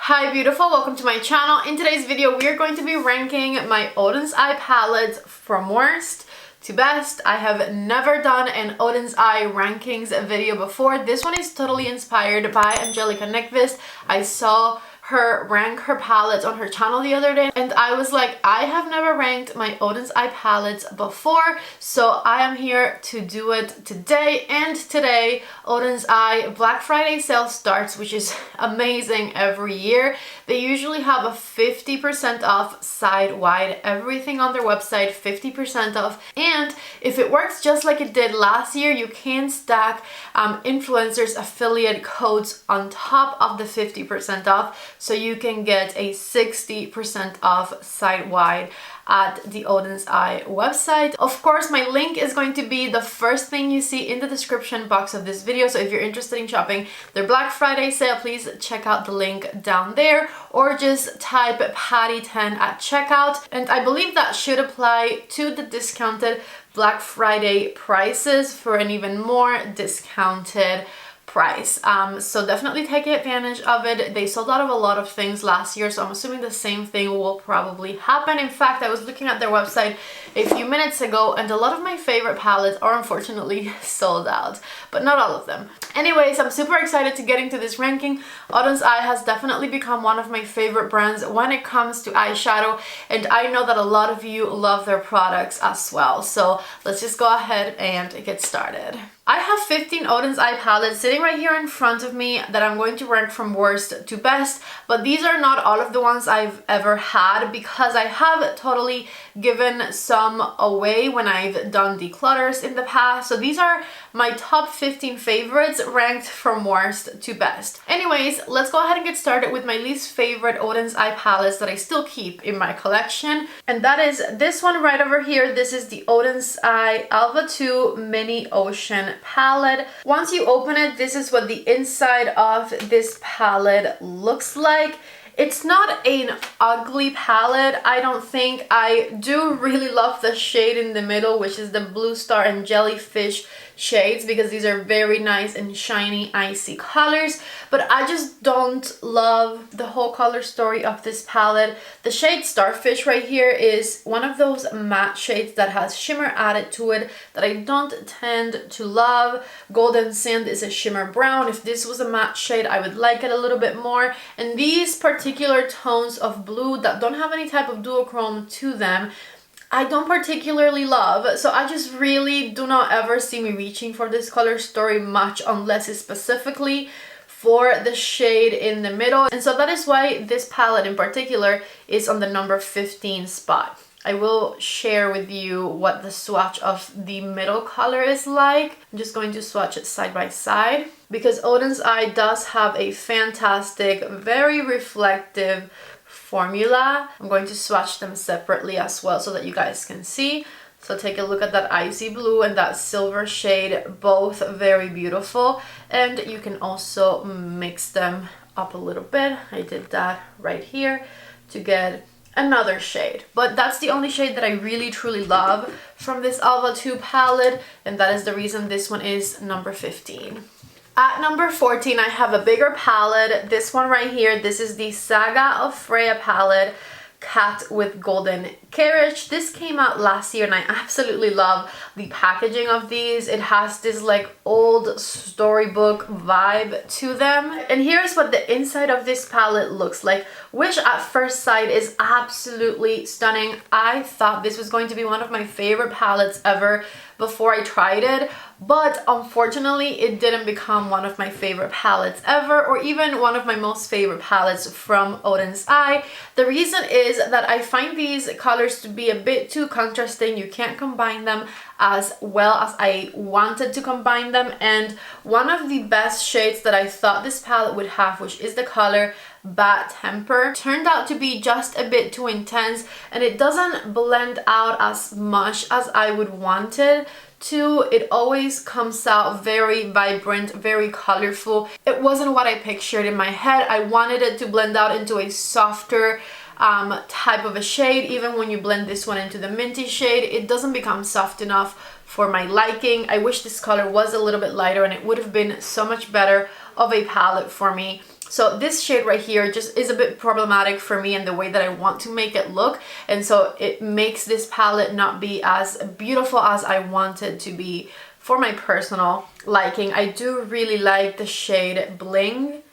Hi beautiful, welcome to my channel. In today's video we are going to be ranking my Oden's eye palettes from worst to best. I have never done an Oden's eye rankings video before. This one is totally inspired by Angelica Nyqvist. I saw her rank her palettes on her channel the other day and I was like, I have never ranked my Oden's eye palettes before, so I am here to do it today. And today Oden's eye Black Friday sale starts, which is amazing every year. They usually have a 50% off side-wide, everything on their website 50% off, and if it works just like it did last year, you can stack influencers affiliate codes on top of the 50% off, so you can get a 60% off site-wide at the Oden's eye website. Of course, my link is going to be the first thing you see in the description box of this video, so if you're interested in shopping their Black Friday sale, please check out the link down there, or just type Patty10 at checkout, and I believe that should apply to the discounted Black Friday prices for an even more discounted price. So definitely take advantage of it. They sold out of a lot of things last year, so I'm assuming the same thing will probably happen. In fact, I was looking at their website a few minutes ago and a lot of my favorite palettes are unfortunately sold out, but not all of them. Anyways, I'm super excited to get into this ranking. Oden's eye has definitely become one of my favorite brands when it comes to eyeshadow, and I know that a lot of you love their products as well. So let's just go ahead and get started. I have 15 Oden's eye palettes sitting right here in front of me that I'm going to rank from worst to best, but these are not all of the ones I've ever had because I have totally given some away when I've done declutters in the past. So these are my top 15 favorites ranked from worst to best. Anyways, let's go ahead and get started with my least favorite Oden's eye palettes that I still keep in my collection, and that is this one right over here. This is the Oden's eye Alva 2 Mini Ocean palette. Once you open it, this is what the inside of this palette looks like. It's not an ugly palette, I don't think. I do really love the shade in the middle, which is the Blue Star and Jellyfish shades, because these are very nice and shiny icy colors, but I just don't love the whole color story of this palette. The shade Starfish right here is one of those matte shades that has shimmer added to it that I don't tend to love. Golden Sand is a shimmer brown. If this was a matte shade, I would like it a little bit more, and these particular tones of blue that don't have any type of duochrome to them, I don't particularly love, so I just really do not ever see me reaching for this color story much unless it's specifically for the shade in the middle, and so that is why this palette in particular is on the number 15 spot. I will share with you what the swatch of the middle color is like. I'm just going to swatch it side by side because Oden's eye does have a fantastic, very reflective formula. I'm going to swatch them separately as well so that you guys can see. So take a look at that icy blue and that silver shade, both very beautiful, and you can also mix them up a little bit. I did that right here to get another shade, but that's the only shade that I really truly love from this Alva 2 palette, and that is the reason this one is number 15. At number 14, I have a bigger palette. This one right here, this is the Saga of Freya palette, Cat with Golden Carriage. This came out last year and I absolutely love the packaging of these. It has this like old storybook vibe to them. And here's what the inside of this palette looks like, which at first sight is absolutely stunning. I thought this was going to be one of my favorite palettes ever before I tried it, but unfortunately it didn't become one of my favorite palettes ever, or even one of my most favorite palettes from Oden's eye. The reason is that I find these colors to be a bit too contrasting. You can't combine them as well as I wanted to combine them, and one of the best shades that I thought this palette would have, which is the color Bad Temper, turned out to be just a bit too intense, and it doesn't blend out as much as I would want it to. It always comes out very vibrant, very colorful. It wasn't what I pictured in my head. I wanted it to blend out into a softer type of a shade. Even when you blend this one into the minty shade, it doesn't become soft enough for my liking. I wish this color was a little bit lighter and it would have been so much better of a palette for me. So this shade right here just is a bit problematic for me in the way that I want to make it look. And so it makes this palette not be as beautiful as I want it to be for my personal liking. I do really like the shade Bling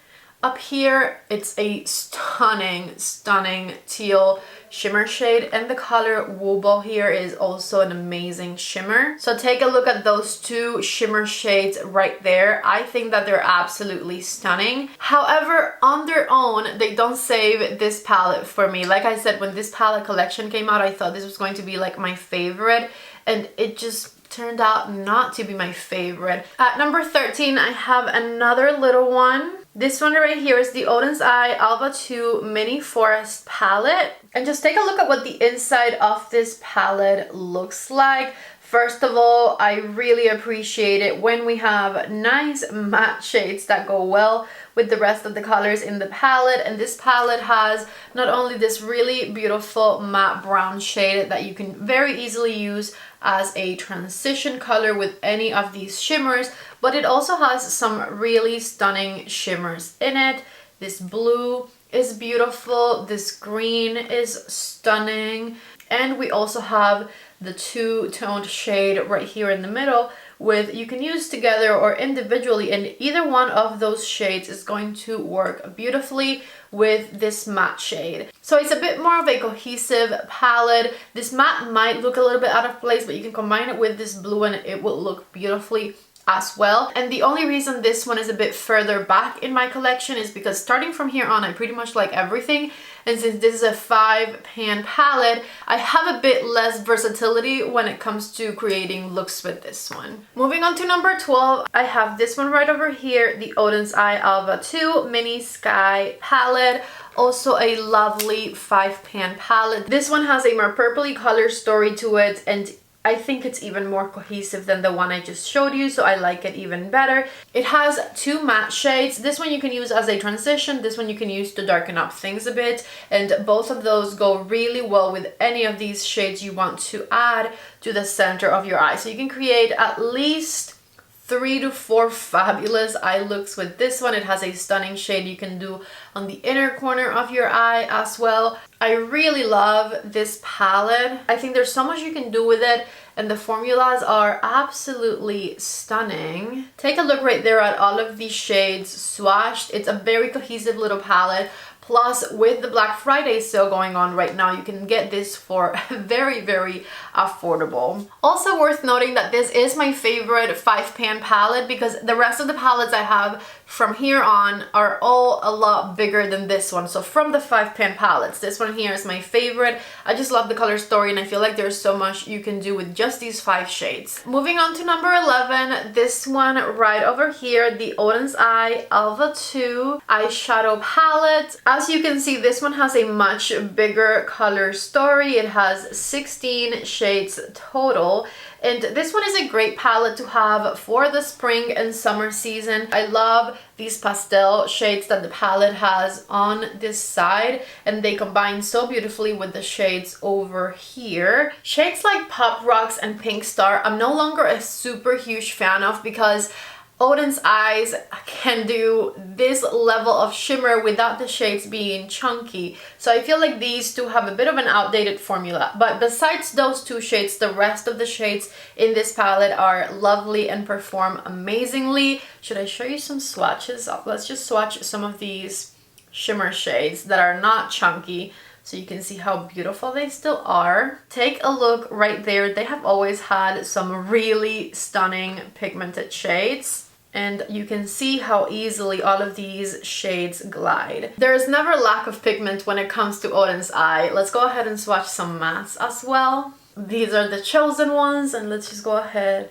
up here. It's a stunning, stunning teal shimmer shade, and the color Wooble here is also an amazing shimmer. So take a look at those two shimmer shades right there. I think that they're absolutely stunning. However, on their own, they don't save this palette for me. Like I said, when this palette collection came out, I thought this was going to be like my favorite, and it just turned out not to be my favorite. At number 13, I have another little one. This one right here is the Oden'S Alva 2 Mini Forest palette. And just take a look at what the inside of this palette looks like. First of all, I really appreciate it when we have nice matte shades that go well with the rest of the colors in the palette. And this palette has not only this really beautiful matte brown shade that you can very easily use as a transition color with any of these shimmers, but it also has some really stunning shimmers in it. This blue is beautiful, this green is stunning, and we also have the two-toned shade right here in the middle with, you can use together or individually, and either one of those shades is going to work beautifully with this matte shade. So it's a bit more of a cohesive palette. This matte might look a little bit out of place, but you can combine it with this blue and it will look beautifully as well. And the only reason this one is a bit further back in my collection is because starting from here on, I pretty much like everything. And since this is a 5-pan palette, I have a bit less versatility when it comes to creating looks with this one. Moving on to number 12, I have this one right over here, the Oden'S Alva 2 Mini Sky palette. Also a lovely 5-pan palette. This one has a more purpley color story to it, and I think it's even more cohesive than the one I just showed you, so I like it even better. It has two matte shades. This one you can use as a transition, this one you can use to darken up things a bit, and both of those go really well with any of these shades you want to add to the center of your eye. So you can create at least 3 to 4 fabulous eye looks with this one. It has a stunning shade you can do on the inner corner of your eye as well. I really love this palette. I think there's so much you can do with it, and the formulas are absolutely stunning. Take a look right there at all of these shades swatched. It's a very cohesive little palette. Plus, with the Black Friday sale going on right now, you can get this for very, very affordable. Also worth noting that this is my favorite 5-pan palette because the rest of the palettes I have from here on are all a lot bigger than this one. So from the 5-pan palettes, this one here is my favorite. I just love the color story, and I feel like there's so much you can do with just these 5 shades. Moving on to number 11, this one right over here, the Oden'S Alva 2 eyeshadow palette. As you can see, this one has a much bigger color story. It has 16 shades total. And this one is a great palette to have for the spring and summer season. I love these pastel shades that the palette has on this side, and they combine so beautifully with the shades over here. Shades like Pop Rocks and Pink Star, I'm no longer a super huge fan of because Oden's eyes can do this level of shimmer without the shades being chunky. So I feel like these two have a bit of an outdated formula. But besides those two shades, the rest of the shades in this palette are lovely and perform amazingly. Should I show you some swatches? Let's just swatch some of these shimmer shades that are not chunky, so you can see how beautiful they still are. Take a look right there. They have always had some really stunning pigmented shades, and you can see how easily all of these shades glide. There is never lack of pigment when it comes to Oden's eye. Let's go ahead and swatch some mattes as well. These are the chosen ones, and let's just go ahead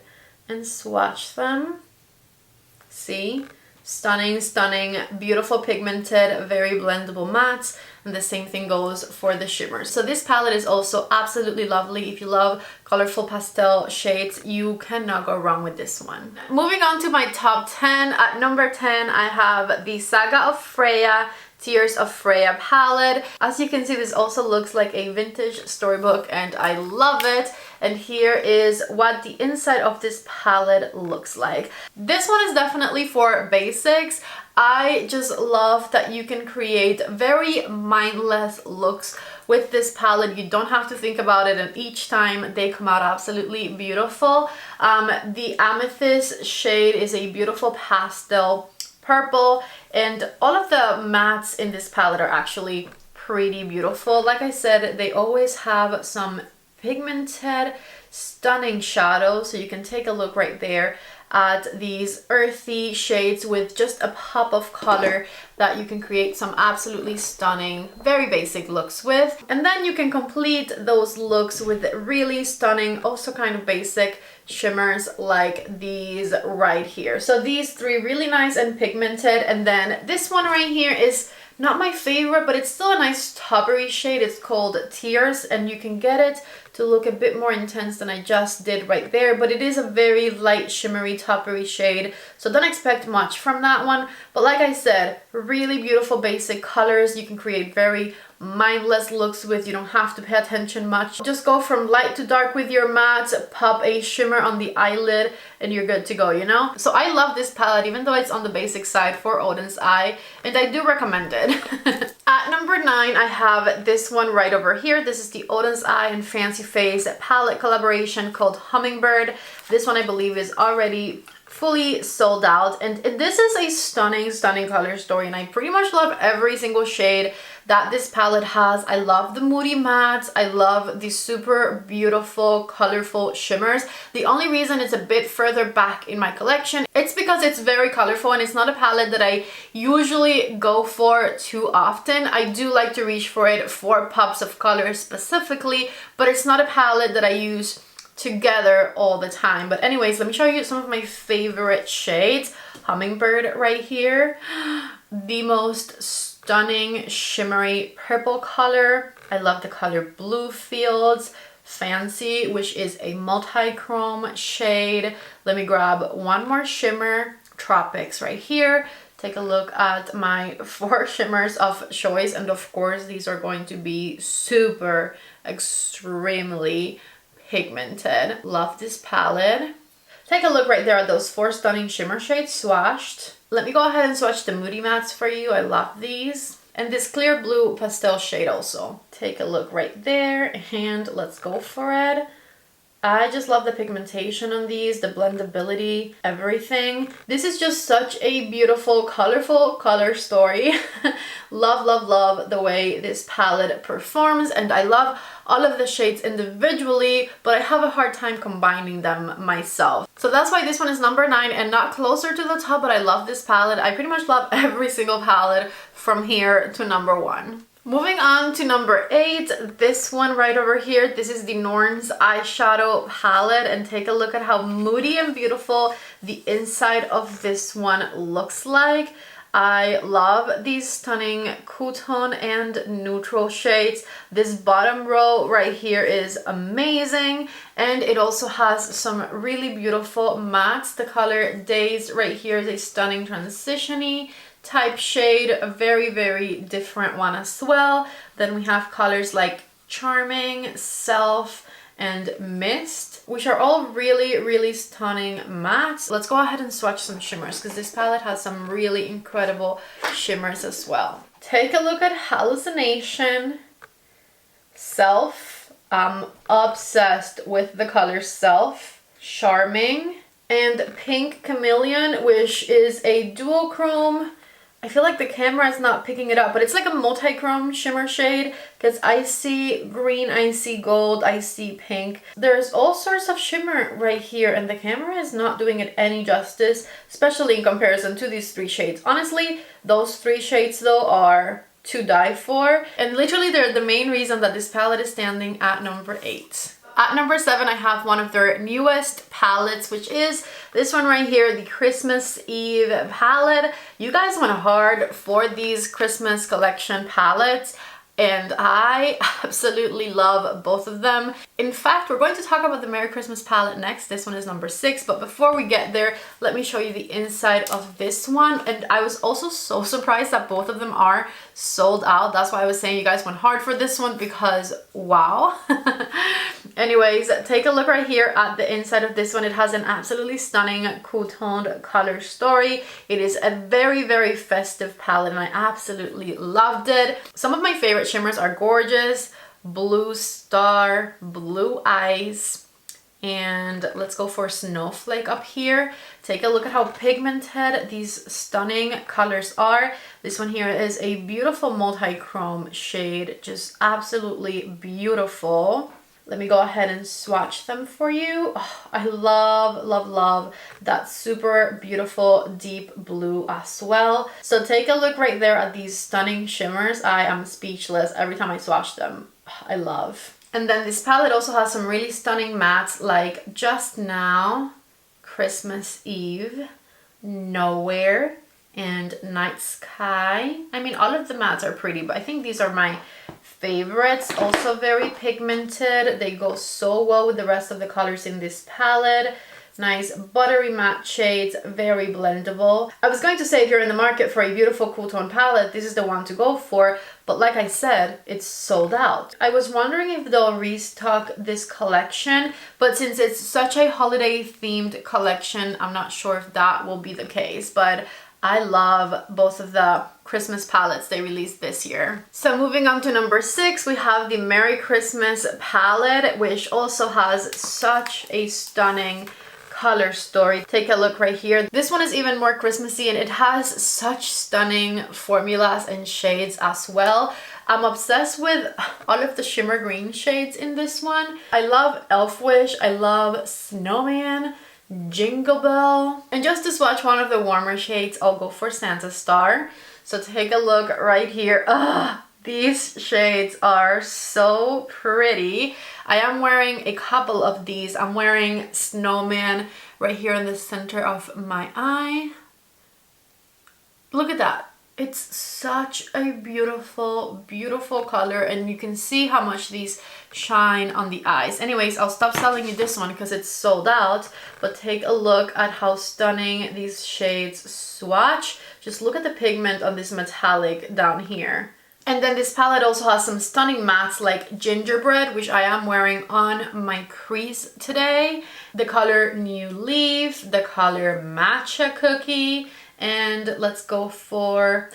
and swatch them. See? Stunning, stunning, beautiful pigmented, very blendable mattes, and the same thing goes for the shimmers. So this palette is also absolutely lovely. If you love colorful pastel shades, you cannot go wrong with this one. Moving on to my top 10. At number 10, I have the Saga of Freya Tears of Freya palette. As you can see, this also looks like a vintage storybook and I love it. And here is what the inside of this palette looks like. This one is definitely for basics. I just love that you can create very mindless looks with this palette. You don't have to think about it, and each time they come out absolutely beautiful. The amethyst shade is a beautiful pastel purple, and all of the mattes in this palette are actually pretty beautiful. Like I said, they always have some pigmented, stunning shadows, so you can take a look right there at these earthy shades with just a pop of color that you can create some absolutely stunning, very basic looks with. And then you can complete those looks with really stunning, also kind of basic shimmers like these right here. So these three really nice and pigmented, and then this one right here is not my favorite, but it's still a nice taupery shade. It's called Tears, and you can get it to look a bit more intense than I just did right there, but it is a very light shimmery taupery shade, so don't expect much from that one. But like I said, really beautiful basic colors. You can create very mindless looks with. You don't have to pay attention much. Just go from light to dark with your mattes, pop a shimmer on the eyelid, and you're good to go, you know? So I love this palette, even though it's on the basic side for Oden's Eye, and I do recommend it. At number 9, I have this one right over here. This is the Oden's Eye and Fancy Face palette collaboration called Hummingbird. This one I believe is already fully sold out, and this is a stunning color story, and I pretty much love every single shade that this palette has. I love the moody mattes. I love the super beautiful colorful shimmers. The only reason it's a bit further back in my collection, it's because it's very colorful, and it's not a palette that I usually go for too often. I do like to reach for it for pops of color specifically, but it's not a palette that I use together all the time. But anyways, let me show you some of my favorite shades. Hummingbird right here, the most stunning shimmery purple color. I love the color Blue Fields. Fancy, which is a multi-chrome shade. Let me grab one more shimmer. Tropics right here. Take a look at my 4 shimmers of choice, and of course these are going to be super extremely pigmented. Love this palette. Take a look right there at those 4 stunning shimmer shades swatched. Let me go ahead and swatch the Moody Mattes for you. I love these. And this clear blue pastel shade also. Take a look right there, and let's go for it. I just love the pigmentation on these, the blendability, everything. This is just such a beautiful, colorful color story. Love the way this palette performs, and I love all of the shades individually, but I have a hard time combining them myself. So that's why this one is number 9 and not closer to the top, but I love this palette. I pretty much love every single palette from here to number 1. Moving on to number 8, this one right over here. This is the Norns eyeshadow palette, and take a look at how moody and beautiful the inside of this one looks like. I love these stunning cool tone and neutral shades. This bottom row right here is amazing, and it also has some really beautiful mattes. The color Days right here is a stunning transition-y type shade, a very different one as well. Then we have colors like Charming, Self, and Mist, which are all really stunning mattes. Let's go ahead and swatch some shimmers, because this palette has some really incredible shimmers as well. Take a look at Hallucination, Self. I'm obsessed with the color Self. Charming, and Pink Chameleon, which is a duochrome. I feel like the camera is not picking it up, but it's like a multi-chrome shimmer shade, because I see green, I see gold, I see pink. There's all sorts of shimmer right here, and the camera is not doing it any justice, especially in comparison to these 3 shades. Honestly, those 3 shades though are to die for, and literally they're the main reason that this palette is standing at number 8. At number 7, I have one of their newest palettes, which is this one right here, the Christmas Eve palette. You guys went hard for these Christmas collection palettes, and I absolutely love both of them. In fact, we're going to talk about the Merry Christmas palette next. This one is number 6, but before we get there, let me show you the inside of this one. And I was also so surprised that both of them are sold out. That's why I was saying you guys went hard for this one, because wow. Anyways, take a look right here at the inside of this one. It has an absolutely stunning cool toned color story. It is a very, very festive palette and I absolutely loved it. Some of my favorite shimmers are gorgeous, Blue Star, Blue Eyes, and let's go for Snowflake up here. Take a look at how pigmented these stunning colors are. This one here is a beautiful multi-chrome shade, just absolutely beautiful. Let me go ahead and swatch them for you. Oh, I love, love, love that super beautiful deep blue as well. So take a look right there at these stunning shimmers. I am speechless every time I swatch them. I love. And then this palette also has some really stunning mattes like Just Now, Christmas Eve, Nowhere, and Night Sky. I mean, all of the mattes are pretty, but I think these are my favorites. Also very pigmented. They go so well with the rest of the colors in this palette. Nice buttery matte shades, very blendable. I was going to say, if you're in the market for a beautiful cool tone palette, this is the one to go for, but like I said, it's sold out. I was wondering if they'll restock this collection, but since it's such a holiday themed collection, I'm not sure if that will be the case, but I love both of the Christmas palettes they released this year. So moving on to number 6, we have the Merry Christmas palette, which also has such a stunning color story. Take a look right here. This one is even more Christmassy and it has such stunning formulas and shades as well. I'm obsessed with all of the shimmer green shades in this one. I love Elf Wish, I love Snowman, Jingle Bell, and just to swatch one of the warmer shades, I'll go for Santa Star. So take a look right here. These shades are so pretty. I am wearing a couple of these. I'm wearing Snowman right here in the center of my eye. Look at that. It's such a beautiful, beautiful color, and you can see how much these shine on the eyes. Anyways, I'll stop selling you this one because it's sold out, but take a look at how stunning these shades swatch. Just look at the pigment on this metallic down here. And then this palette also has some stunning mattes like Gingerbread, which I am wearing on my crease today. The color New Leaf, the color Matcha Cookie, and let's go for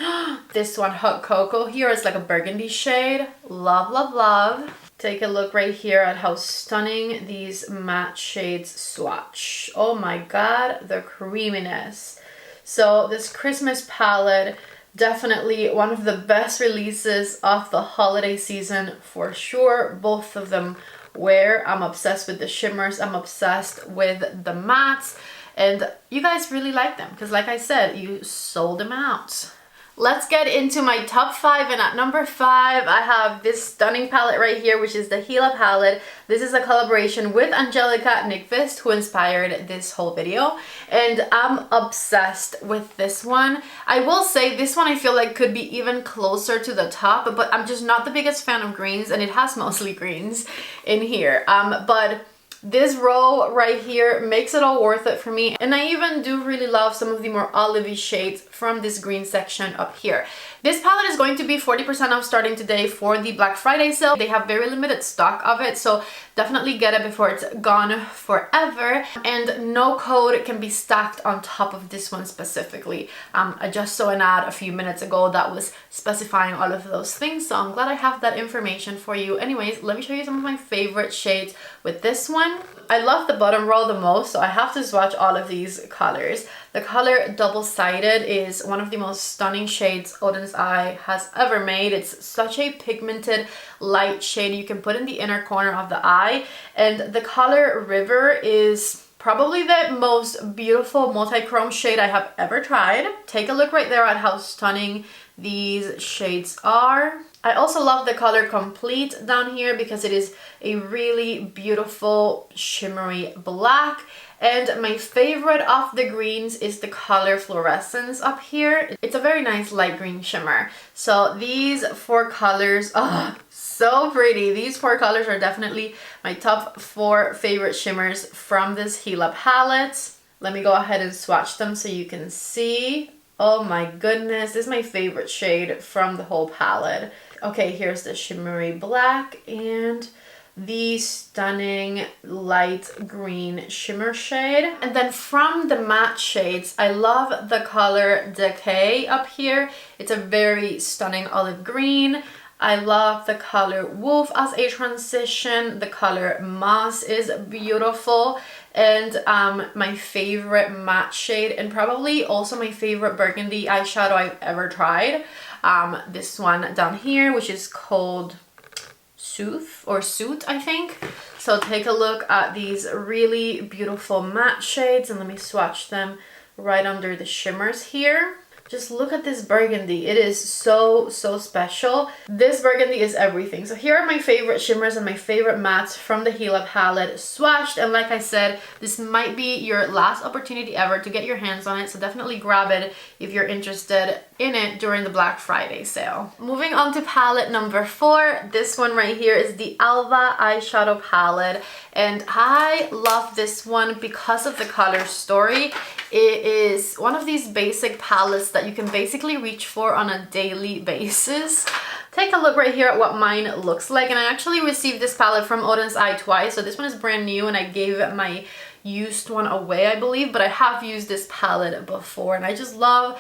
this one, Hot Cocoa. Here it's like a burgundy shade. Love, love, love. Take a look right here at how stunning these matte shades swatch. Oh my god, the creaminess. So this Christmas palette, definitely one of the best releases of the holiday season for sure. Both of them wear. I'm obsessed with the shimmers. I'm obsessed with the mattes. And you guys really like them because, like I said, you sold them out. Let's get into my top 5, and at number 5 I have this stunning palette right here, which is the Gila palette. This is a collaboration with Angelica Nyqvist, who inspired this whole video, and I'm obsessed with this one. I will say this one I feel like could be even closer to the top, but I'm just not the biggest fan of greens, and it has mostly greens in here. But this row right here makes it all worth it for me, and I even do really love some of the more olivey shades from this green section up here. This palette is going to be 40% off starting today for the Black Friday sale. They have very limited stock of it, so definitely get it before it's gone forever. And no code can be stacked on top of this one specifically. I just saw an ad a few minutes ago that was specifying all of those things, so I'm glad I have that information for you. Anyways, let me show you some of my favorite shades with this one. I love the bottom row the most, so I have to swatch all of these colors. The color Double Sided is one of the most stunning shades Oden'S has ever made. It's such a pigmented light shade you can put in the inner corner of the eye. And the color River is probably the most beautiful multi-chrome shade I have ever tried. Take a look right there at how stunning these shades are. I also love the color Complete down here because it is a really beautiful shimmery black. And my favorite of the greens is the color Fluorescence up here. It's a very nice light green shimmer. So these 4 colors, oh, so pretty. These 4 colors are definitely my top 4 favorite shimmers from this Gila palette. Let me go ahead and swatch them so you can see. Oh my goodness, this is my favorite shade from the whole palette. Okay, here's the shimmery black and the stunning light green shimmer shade. And then from the matte shades, I love the color Decay up here. It's a very stunning olive green. I love the color Wolf as a transition. The color Moss is beautiful. And my favorite matte shade, and probably also my favorite burgundy eyeshadow I've ever tried. This one down here, which is called Suit, I think. So take a look at these really beautiful matte shades, and let me swatch them right under the shimmers here. Just look at this burgundy. It is so special. This burgundy is everything. So here are my favorite shimmers and my favorite mattes from the Gila palette swatched. And like I said, this might be your last opportunity ever to get your hands on it. So definitely grab it if you're interested in it during the Black Friday sale. Moving on to palette number 4. This one right here is the Alva eyeshadow palette. And I love this one because of the color story. It is one of these basic palettes that you can basically reach for on a daily basis. Take a look right here at what mine looks like. And I actually received this palette from Oden'S twice. So this one is brand new and I gave my used one away, I believe, but I have used this palette before and I just love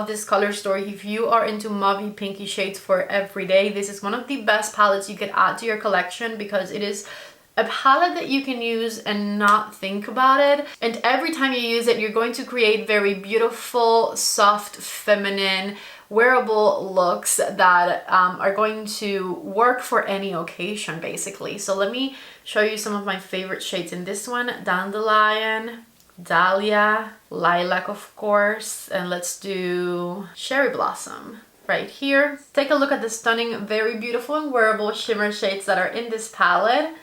this color story. If you are into mauvey pinky shades for every day, this is one of the best palettes you could add to your collection because it is a palette that you can use and not think about it. And every time you use it, you're going to create very beautiful, soft, feminine, wearable looks that are going to work for any occasion, basically. So let me show you some of my favorite shades in this one. Dandelion, Dahlia, Lilac, of course, and let's do Cherry Blossom right here. Take a look at the stunning, very beautiful and wearable shimmer shades that are in this palette.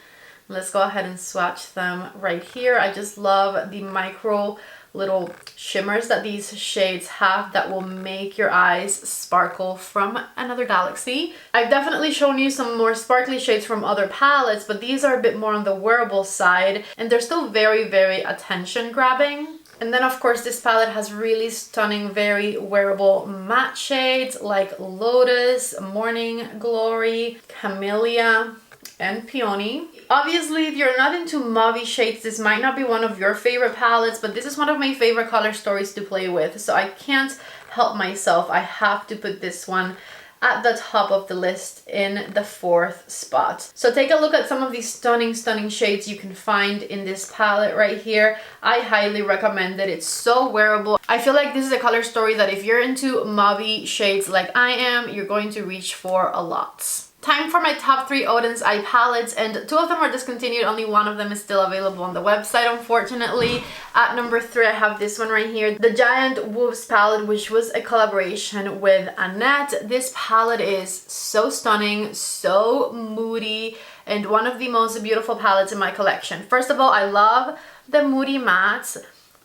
Let's go ahead and swatch them right here. I just love the micro little shimmers that these shades have that will make your eyes sparkle from another galaxy. I've definitely shown you some more sparkly shades from other palettes, but these are a bit more on the wearable side and they're still very attention grabbing. And then of course this palette has really stunning, very wearable matte shades like Lotus, Morning Glory, Camellia, and Peony. Obviously, if you're not into mauvey shades, this might not be one of your favorite palettes, but this is one of my favorite color stories to play with, so I can't help myself. I have to put this one at the top of the list in the 4th spot. So take a look at some of these stunning shades you can find in this palette right here. I highly recommend it. It's so wearable. I feel like this is a color story that if you're into mauvey shades like I am, you're going to reach for a lot. Time for my top 3 Oden'S eye palettes, and 2 of them are discontinued. Only 1 of them is still available on the website, unfortunately. At number 3, I have this one right here, the Giant Wolves palette, which was a collaboration with Annette. This palette is so stunning, so moody, and one of the most beautiful palettes in my collection. First of all, I love the moody mattes.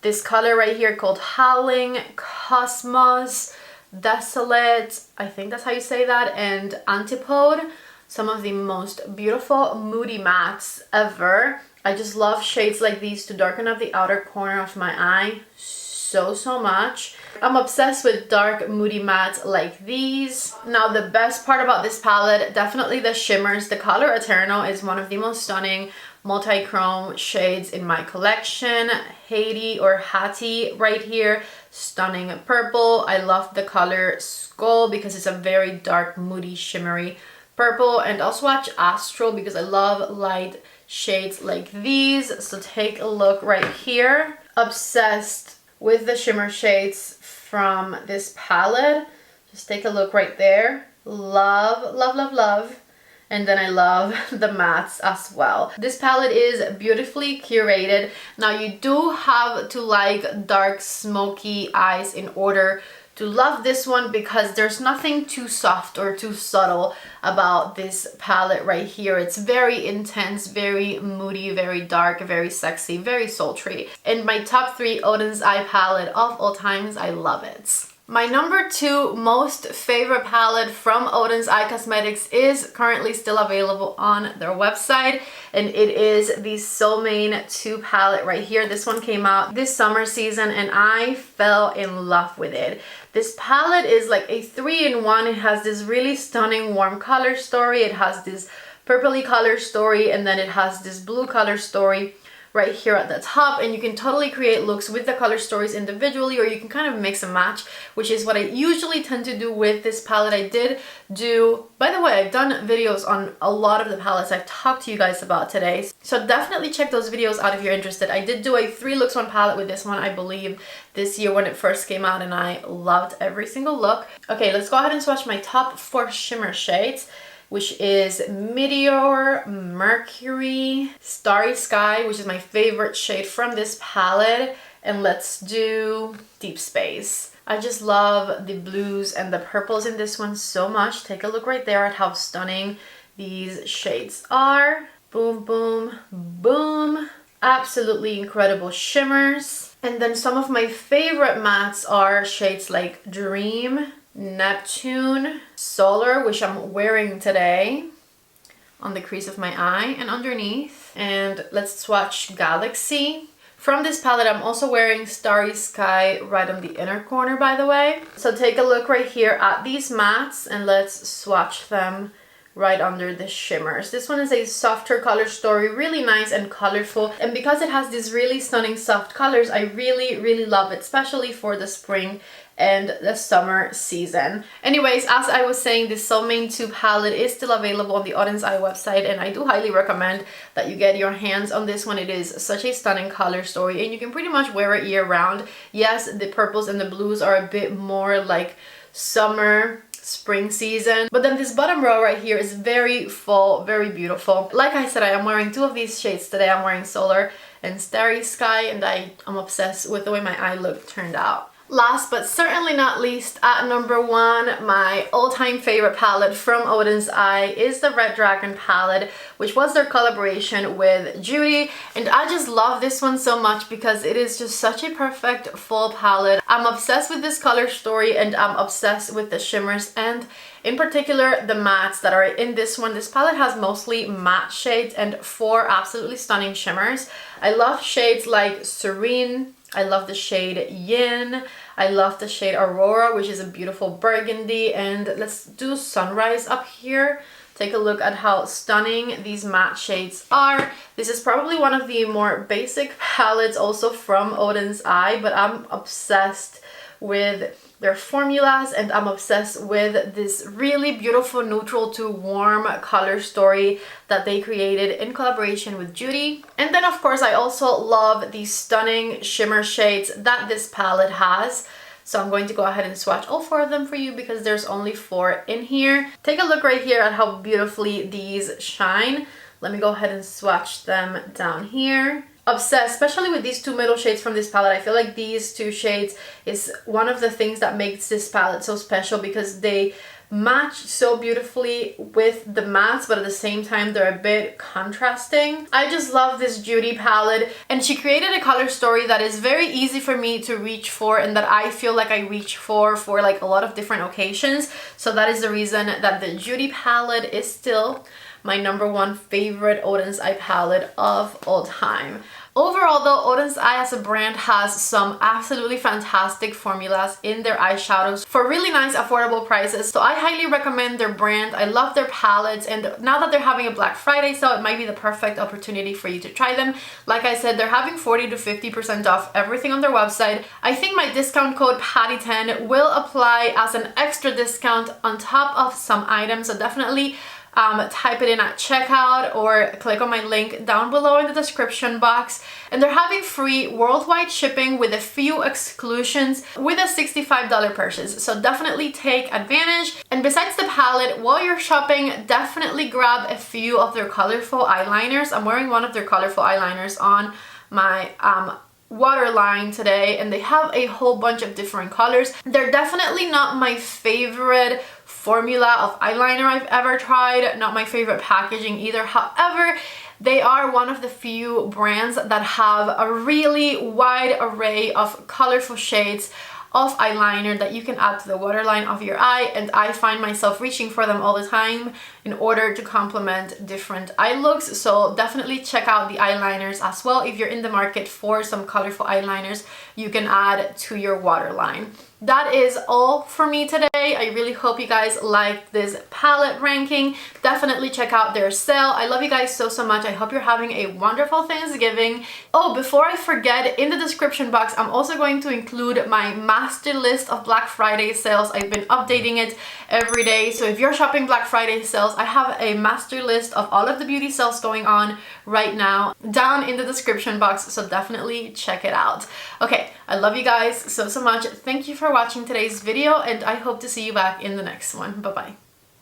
This color right here called Howling, Cosmos, Desolate, I think that's how you say that, and Antipode. Some of the most beautiful moody mattes ever. I just love shades like these to darken up the outer corner of my eye so much. I'm obsessed with dark moody mattes like these. Now the best part about this palette, definitely the shimmers. The color Eterno is one of the most stunning multi-chrome shades in my collection. Haiti or Hattie right here, stunning purple. I love the color Skull because it's a very dark, moody, shimmery purple. And I'll swatch Astral because I love light shades like these. So take a look right here. Obsessed with the shimmer shades from this palette. Just take a look right there. Love. And then I love the mattes as well. This palette is beautifully curated. Now you do have to like dark smoky eyes in order to to love this one because there's nothing too soft or too subtle about this palette right here. It's very intense, very moody, very dark, very sexy, very sultry. In my top 3 Oden's Eye palette of all times, I love it. My number 2 most favorite palette from Oden's Eye Cosmetics is currently still available on their website, and it is the Soulmain 2 palette right here. This one came out this summer season and I fell in love with it. This palette is like a 3-in-1. It has this really stunning warm color story, it has this purpley color story, and then it has this blue color story right here at the top, and you can totally create looks with the color stories individually, or you can kind of mix and match, which is what I usually tend to do with this palette. I did do, by the way, I've done videos on a lot of the palettes I've talked to you guys about today, so definitely check those videos out if you're interested. I did do a 3 looks 1 palette with this one, I believe, this year when it first came out, and I loved every single look. Okay, let's go ahead and swatch my top 4 shimmer shades, which is Meteor, Mercury, Starry Sky, which is my favorite shade from this palette, and let's do Deep Space. I just love the blues and the purples in this one so much. Take a look right there at how stunning these shades are. Boom, boom, boom. Absolutely incredible shimmers. And then some of my favorite mattes are shades like Dream, Neptune, Solar, which I'm wearing today on the crease of my eye and underneath. And let's swatch Galaxy. From this palette, I'm also wearing Starry Sky right on the inner corner, by the way. So take a look right here at these mattes and let's swatch them right under the shimmers. This one is a softer color story, really nice and colorful, and because it has these really stunning soft colors, I really love it, especially for the spring and the summer season. Anyways, as I was saying, the Soulmain 2 palette is still available on the Oden's Eye website, and I do highly recommend that you get your hands on this one. It is such a stunning color story, and you can pretty much wear it year round. Yes, the purples and the blues are a bit more like summer, spring season, but then this bottom row right here is very full, very beautiful. Like I said, I am wearing 2 of these shades today. I'm wearing Solar and Starry Sky, and I am obsessed with the way my eye look turned out. Last but certainly not least, at number 1, my all-time favorite palette from Oden's Eye is the Red Dragon palette, which was their collaboration with Judy, and I just love this one so much because it is just such a perfect fall palette. I'm obsessed with this color story, and I'm obsessed with the shimmers, and in particular the mattes that are in this one. This palette has mostly matte shades and 4 absolutely stunning shimmers. I love shades like Serene, I love the shade Yin, I love the shade Aurora, which is a beautiful burgundy, and let's do Sunrise up here. Take a look at how stunning these matte shades are. This is probably one of the more basic palettes also from Oden's Eye, but I'm obsessed with their formulas, and I'm obsessed with this really beautiful neutral to warm color story that they created in collaboration with Judy. And then of course I also love these stunning shimmer shades that this palette has. So I'm going to go ahead and swatch all 4 of them for you because there's only 4 in here. Take a look right here at how beautifully these shine. Let me go ahead and swatch them down here. Obsessed, especially with these 2 middle shades from this palette. I feel like these 2 shades is one of the things that makes this palette so special because they match so beautifully with the mattes, but at the same time they're a bit contrasting. I just love this Judy palette, and she created a color story that is very easy for me to reach for, and that I feel like I reach for like a lot of different occasions. So that is the reason that the Judy palette is still my number 1 favorite Oden's Eye palette of all time. Overall though, Oden's Eye as a brand has some absolutely fantastic formulas in their eyeshadows for really nice affordable prices. So I highly recommend their brand. I love their palettes, and now that they're having a Black Friday sale, it might be the perfect opportunity for you to try them. Like I said, they're having 40 to 50% off everything on their website. I think my discount code PATTY10 will apply as an extra discount on top of some items, so definitely type it in at checkout or click on my link down below in the description box. And they're having free worldwide shipping with a few exclusions with a $65 purchase, so definitely take advantage. And besides the palette, while you're shopping, definitely grab a few of their colorful eyeliners. I'm wearing one of their colorful eyeliners on my waterline today, and they have a whole bunch of different colors. They're definitely not my favorite formula of eyeliner I've ever tried, not my favorite packaging either. However, they are one of the few brands that have a really wide array of colorful shades of eyeliner that you can add to the waterline of your eye, and I find myself reaching for them all the time in order to complement different eye looks. So definitely check out the eyeliners as well. If you're in the market for some colorful eyeliners you can add to your waterline. That is all for me today. I really hope you guys liked this palette ranking. Definitely check out their sale. I love you guys so much. I hope you're having a wonderful Thanksgiving. Oh, before I forget, in the description box I'm also going to include my master list of Black Friday sales. I've been updating it every day, so if you're shopping Black Friday sales, I have a master list of all of the beauty sales going on right now down in the description box, so definitely check it out. Okay, I love you guys so much. Thank you for watching today's video, and I hope to see you back in the next one. Bye bye.